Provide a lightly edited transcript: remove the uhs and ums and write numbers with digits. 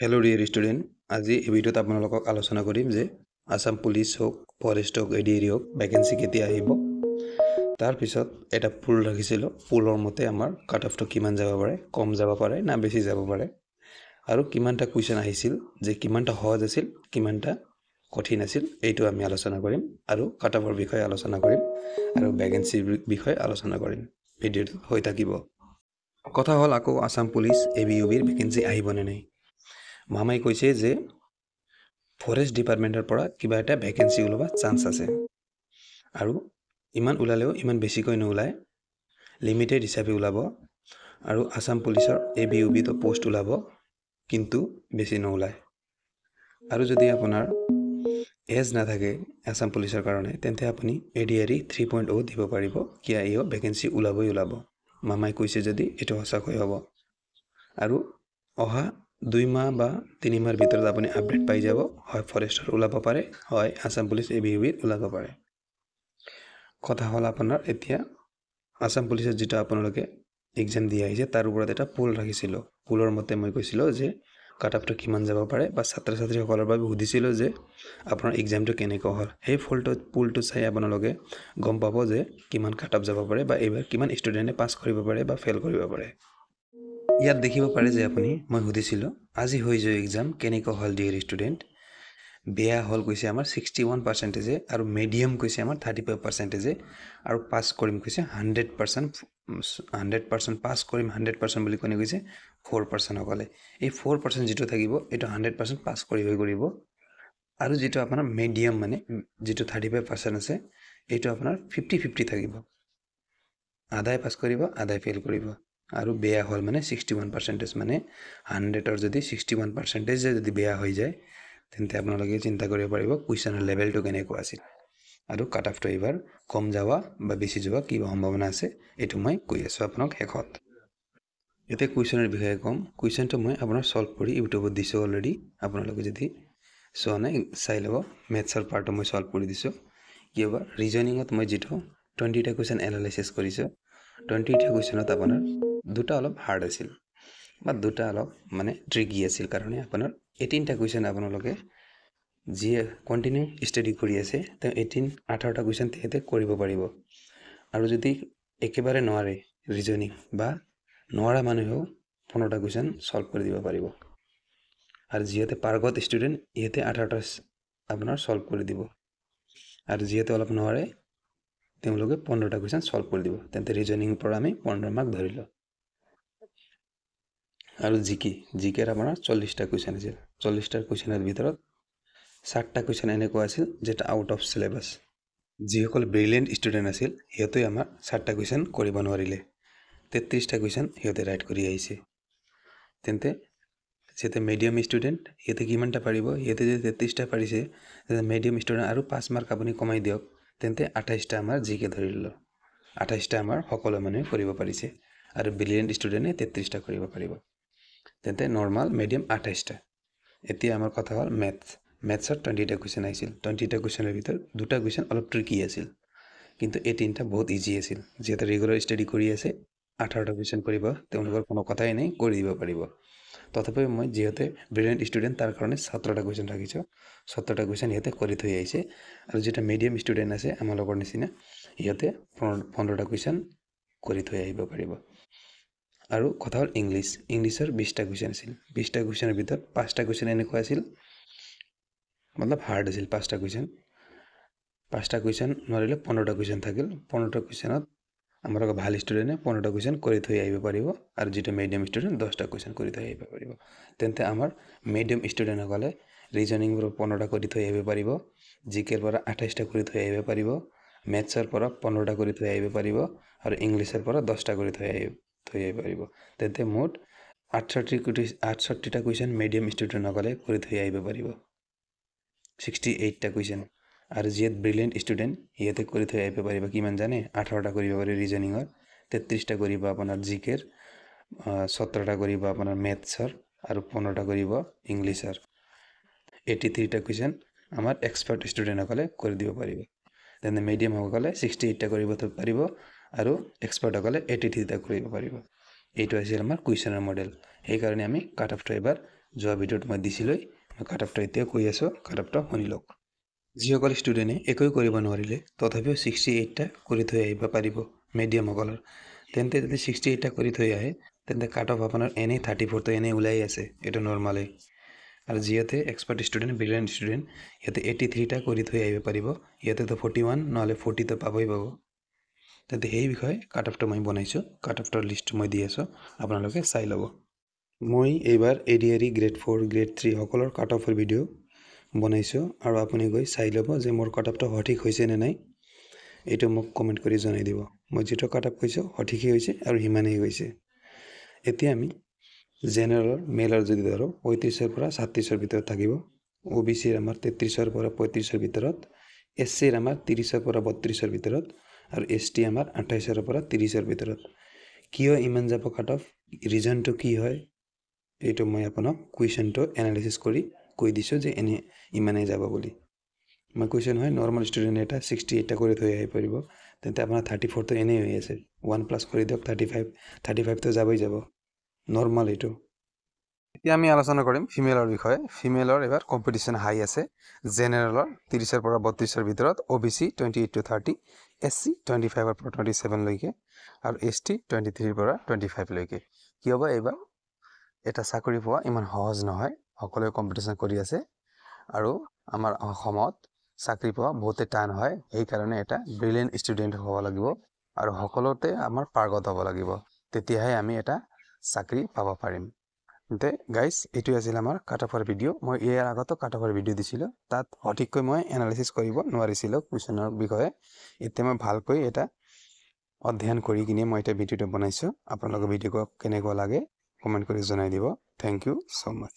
Hello' dear student, আজি এই ভিডিঅ'ত আপোনালোকক আলোচনা কৰিম যে আসাম পুলিচ হওক, ফৰেষ্ট হওক, এডিএৰি হওক, ভেকেঞ্চি কেতিয়া আহিব। তাৰপিছত এটা পুল ৰাখিছিলোঁ, পুলৰ মতে আমাৰ কাট অফটো কিমান যাব পাৰে, কম যাব পাৰে না বেছি যাব পাৰে, আৰু কিমানটা কুৱেশ্যন আহিছিল, যে কিমানটা সহজ আছিল, কিমানটা কঠিন আছিল, এইটো আমি আলোচনা কৰিম। আৰু কাট অফৰ বিষয়ে আলোচনা কৰিম আৰু ভেকেঞ্চিৰ বিষয়ে আলোচনা কৰিম। ভিডিঅ'টো হৈ থাকিব। কথা হ'ল আকৌ আসাম পুলিচ ABUBৰ ভেকেঞ্চি আহিবনে নাই। মামাই কৈছে যে ফৰেষ্ট ডিপাৰ্টমেণ্টৰ পৰা কিবা এটা ভেকেঞ্চি ওলাব চান্স আছে, আৰু ইমান ওলালেও ইমান বেছিকৈ নোলায়, লিমিটেড হিচাপে ওলাব। আৰু আসাম পুলিচৰ ABUBতো পোষ্ট ওলাব, কিন্তু বেছি নোলায়। আৰু যদি আপোনাৰ এজ নাথাকে আসাম পুলিচৰ কাৰণে, তেন্তে আপুনি ADRE 3.0 দিব পাৰিব, কিয় ইও ভেকেঞ্চি ওলাবই ওলাব। মামাই কৈছে যদি এইটো সঁচাকৈ হ'ব, আৰু অহা 2 মাহ বা 3 মাহৰ ভিতৰত আপুনি আপডেট পাই যাব। হয় ফৰেষ্টৰ ওলাব পাৰে, হয় আসাম পুলিচ ABUBৰ ওলাব পাৰে। কথা হ'ল আপোনাৰ এতিয়া আসাম পুলিচৰ যেটা আপোনালোকে এক্সাম দি আহিছে তাৰ ওপৰত এটা পুল ৰাখিছিলোঁ। পুলৰ মতে মই কৈছিলোঁ যে কাট অফটো কিমান যাব পাৰে, বা ছাত্ৰ ছাত্ৰীসকলৰ বাবে সুধিছিলোঁ যে আপোনাৰ এক্সামটো কেনেকুৱা হ'ল। সেই পুলটো চাই আপোনালোকে গম পাব যে কিমান কাট অফ যাব পাৰে, বা এইবাৰ কিমান ষ্টুডেণ্টে পাছ কৰিব পাৰে বা ফেইল কৰিব পাৰে। ইয়াত দেখিব পাৰে যে আপুনি মই সুধিছিলোঁ আজি হৈ যোৱা এক্সাম কেনেকুৱা হ'ল ডিয়াৰ ষ্টুডেণ্ট। বেয়া হ'ল কৈছে আমাৰ 61%, আৰু মিডিয়াম কৈছে আমাৰ 35%, আৰু পাছ কৰিম কৈছে 100% পাছ কৰিম 100% বুলি কোনে কৈছে 4% সকলে। এই 4% যিটো থাকিব এইটো 100% পাছ কৰিব। আৰু যিটো আপোনাৰ মিডিয়াম মানে যিটো 35% আছে, এইটো আপোনাৰ 50-50 থাকিব, আধাই পাছ কৰিব আধাই ফেইল কৰিব। আৰু বেয়া হ'ল মানে 61%, মানে 100ৰ যদি 61% যদি বেয়া হৈ যায়, তেন্তে আপোনালোকে চিন্তা কৰিব পাৰিব কুৱেশ্যনৰ লেভেলটো কেনেকুৱা আছিল, আৰু কাট অফটো এইবাৰ কম যাৱা বা বেছি যোৱা কিবা সম্ভাৱনা আছে, এইটো মই কৈ আছোঁ আপোনাক শেষত। এতিয়া কুৱেশ্যনৰ বিষয়ে ক'ম। কুৱেশ্যনটো মই আপোনাৰ ছল্ভ কৰি ইউটিউবত দিছোঁ অলৰেডি, আপোনালোকে যদি চোৱা নাই চাই ল'ব। মেথছৰ পাৰ্টটো মই ছল্ভ কৰি দিছোঁ। কিয়বা ৰিজনিঙত মই যিটো 20টা কুৱেশ্যন এনালাইচিছ কৰিছোঁ, 20টা কুৱেশ্যনত আপোনাৰ দুটা অলপ হাৰ্ড আছিল, বা দুটা অলপ মানে ট্ৰিকি আছিল, কাৰণে আপোনাৰ 18টা কুৱেশ্যন আপোনালোকে যিয়ে কণ্টিনিউ ষ্টাডি কৰি আছে তেওঁ 18টা কুৱেশ্যন তেখেতে কৰিব পাৰিব। আৰু যদি একেবাৰে নোৱাৰে ৰিজনিং বা নোৱাৰা মানুহেও 15টা কুৱেশ্যন ছল্ভ কৰি দিব পাৰিব। আৰু যিহেতু পাৰ্গত ষ্টুডেণ্ট ইহঁতে 18টা আপোনাৰ ছল্ভ কৰি দিব, আৰু যিহেতু অলপ নোৱাৰে তেওঁলোকে 15টা কুৱেশ্যন ছল্ভ কৰি দিব। তেন্তে ৰিজনিংৰ পৰা আমি 15 মাৰ্ক ধৰিলোঁ। আৰু জিকেৰ আপোনাৰ 40টা কুৱেশ্যন আছিল। 40টা কুৱেশ্যনৰ ভিতৰত 7টা কুৱেশ্যন এনেকুৱা আছিল যেটা আউট অফ চিলেবাছ। যিসকল ব্ৰিলিয়েণ্ট ষ্টুডেণ্ট আছিল সিহঁতে আমাৰ 7টা কুৱেশ্যন কৰিব নোৱাৰিলে, 33টা কুৱেশ্যন সিহঁতে ৰাইট কৰি আহিছে। তেন্তে যিহেতু মিডিয়াম ষ্টুডেণ্ট সিহঁতে কিমানটা পাৰিব, সিহঁতে যদি 33টা পাৰিছে, তেন্তে মিডিয়াম ষ্টুডেণ্ট আৰু 5 মাৰ্ক আপুনি কমাই দিয়ক, তেন্তে 28টা আমাৰ জিকে ধৰি ল'লোঁ। 28টা আমাৰ সকলো মানুহে কৰিব পাৰিছে, আৰু ব্ৰিলিয়েণ্ট ষ্টুডেণ্টে 33টা কৰিব পাৰিব। তেন্তে নৰ্মাল মিডিয়াম 28টা। এতিয়া আমাৰ কথা হ'ল মেথছৰ 20টা কুৱেশ্যন আহিছিল। 20টা কুৱেশ্যনৰ ভিতৰত 2টা কুৱেশ্যন অলপ ট্ৰিকি আছিল, কিন্তু এই 3টা বহুত ইজি আছিল। যিহেতু ৰেগুলাৰ ষ্টাডি কৰি আছে, 18টা কুৱেশ্যন কৰিব তেওঁলোকৰ কোনো কথাই নাই, কৰি দিব পাৰিব। তথাপিও মই যিহেতু ব্ৰিলিয়েণ্ট ষ্টুডেণ্ট তাৰ কাৰণে 17টা কুৱেশ্যন ৰাখিছোঁ। 17টা কুৱেশ্যন সিহঁতে কৰি থৈ আহিছে, আৰু যিটা মিডিয়াম ষ্টুডেণ্ট আছে আমালোকৰ নিচিনা, সিহঁতে 15টা কুৱেশ্যন কৰি থৈ আহিব পাৰিব। আৰু কথা হ'ল ইংলিছৰ 20টা কুৱেশ্যন আছিল। 20টা কুৱেশ্যনৰ ভিতৰত 5টা কুৱেশ্যন এনেকুৱা আছিল মতলব হাৰ্ড আছিল। 5টা কুৱেশ্যন নোৱাৰিলে 15টা কুৱেশ্যন থাকিল। 15টা কুৱেশ্যনত আমাৰ ভাল ষ্টুডেণ্টে 15টা কুৱেশ্যন কৰি থৈ আহিব পাৰিব, আৰু যিটো মিডিয়াম ষ্টুডেণ্ট 10টা কুৱেশ্যন কৰি থৈ আহিব পাৰিব। তেন্তে আমাৰ মিডিয়াম ষ্টুডেণ্টসকলে ৰিজনিংৰ 15টা কৰি থৈ আহিব পাৰিব, জিকেৰ পৰা 28টা কৰি থৈ আহিব পাৰিব, মেথছৰ পৰা 15টা কৰি থৈ আহিব পাৰিব, আৰু ইংলিছৰ পৰা 10টা কৰি থৈ আহিব পাৰিব। তেন্তে মুঠ 68টা কুৱেশ্যন মিডিয়াম ষ্টুডেণ্টসকলে কৰি থৈ আহিব পাৰিব, 68টা কুৱেশ্যন। আৰু যিহেতু ব্ৰিলিয়েণ্ট ষ্টুডেণ্ট সিহঁতে কৰি থৈ আহিব পাৰিব কিমান জানে, 18টা কৰিব পাৰিব ৰিজনিঙৰ, 33টা কৰিব আপোনাৰ জিকেৰ, 17টা কৰিব আপোনাৰ মেথছৰ, আৰু 15টা কৰিব ইংলিছৰ। 83টা কুৱেশ্যন আমাৰ এক্সপাৰ্ট ষ্টুডেণ্টসকলে কৰি দিব পাৰিব। তেন্তে মিডিয়ামসকলে 68টা কৰিব পাৰিব, আৰু এক্সপাৰ্টসকলে 83টা কৰিব পাৰিব। এইটো আছিল আমাৰ কুৱেশ্যনৰ মডেল। সেইকাৰণে আমি কাট অফটো এবাৰ যোৱা ভিডিঅ'ত মই দিছিলোঁ মই কাট অফটো এতিয়া কৈ আছোঁ কাট অফটো শুনি লওক যিসকল ষ্টুডেণ্টে একোৱে কৰিব নোৱাৰিলে তথাপিও 68টা কৰি থৈ আহিব পাৰিব মিডিয়ামসকলৰ তেন্তে যদি 68টা কৰি থৈ আহে তেন্তে কাট অফ আপোনাৰ এনে 34টো এনে ওলাই আছে এইটো নৰ্মালি আৰু যিহেতু এক্সপাৰ্ট ষ্টুডেণ্ট ব্ৰিলিয়েণ্ট ষ্টুডেণ্ট ইয়াতে 83টা কৰি থৈ আহিব পাৰিব ইয়াতেতো 41 নহ'লে 40টো পাবই পাব তেন্তে সেই বিষয়ে কাট অফটো মই বনাইছোঁ কাট অফটোৰ লিষ্ট মই দি আছোঁ আপোনালোকে চাই ল'ব মই এইবাৰ ADRE গ্ৰেড 4 গ্ৰেড 3 সকলৰ কাট অফৰ ভিডিঅ' বনাইছোঁ আৰু আপুনি গৈ চাই ল'ব যে মোৰ কাট অফটো সঠিক হৈছে নে নাই এইটো মোক কমেণ্ট কৰি জনাই দিব মই যেটো কাট অফ কৈছোঁ সঠিকেই হৈছে আৰু সিমানেই হৈছে এতিয়া আমি জেনেৰেলৰ মেলৰ যদি ধৰো 35ৰ পৰা 37ৰ ভিতৰত থাকিব OBCৰ আমাৰ 33ৰ পৰা 35ৰ ভিতৰত SCৰ আমাৰ 30ৰ পৰা 32ৰ ভিতৰত আৰু ST আমাৰ 28ৰ পৰা 30ৰ ভিতৰত কিয় ইমান যাব কাট অফ ৰিজনটো কি হয় এইটো মই আপোনাক কুৱেশ্যনটো এনালাইসিস কৰি কৈ দিছোঁ যে এনে ইমানেই যাব বুলি মই কৈছোঁ নহয় নৰ্মাল ষ্টুডেণ্ট এটা 68টা কৰি থৈ আহিব পাৰিব তেন্তে আপোনাৰ 34টো এনেই হৈ আছে 1 প্লাছ কৰি দিয়ক 35টো যাবই যাব নৰ্মাল এইটো এতিয়া আমি আলোচনা কৰিম ফিমেলৰ বিষয়ে ফিমেলৰ এবাৰ কম্পিটিশন হাই আছে জেনেৰেলৰ 30ৰ পৰা 32ৰ ভিতৰত OBC 28 to 30 SC 25ৰ পৰা 27 লৈকে আৰু ST 23ৰ পৰা 25 লৈকে কি হ'ব এইবাৰ এটা চাকৰি পোৱা ইমান সহজ নহয় সকলোৱে কম্পিটিশন কৰি আছে আৰু আমাৰ অসমত চাকৰি পোৱা বহুতে টান হয় এই কাৰণে এটা ব্ৰিলিয়েণ্ট ষ্টুডেণ্ট হ'ব লাগিব আৰু সকলোতে আমাৰ পাৰ্গত হ'ব লাগিব তেতিয়াহে আমি এটা চাকৰি পাব পাৰিম তে গাইস এটো আছিল আমাৰ কাট অফৰ ভিডিঅ' মই ইয়াৰ আগতো কাট অফৰ ভিডিঅ' দিছিলোঁ তাত সঠিককৈ মই এনালাইসিস কৰিব নোৱাৰিছিলোঁ কুৱেশ্যনৰ বিষয়ে এতিয়া মই ভালকৈ এটা অধ্যয়ন কৰি কিনে মই এটা ভিডিঅ'টো বনাইছোঁ আপোনালোকৰ ভিডিঅ'টো কেনেকুৱা লাগে কমেণ্ট কৰি জনাই দিব থ্যাংক ইউ সো মাচ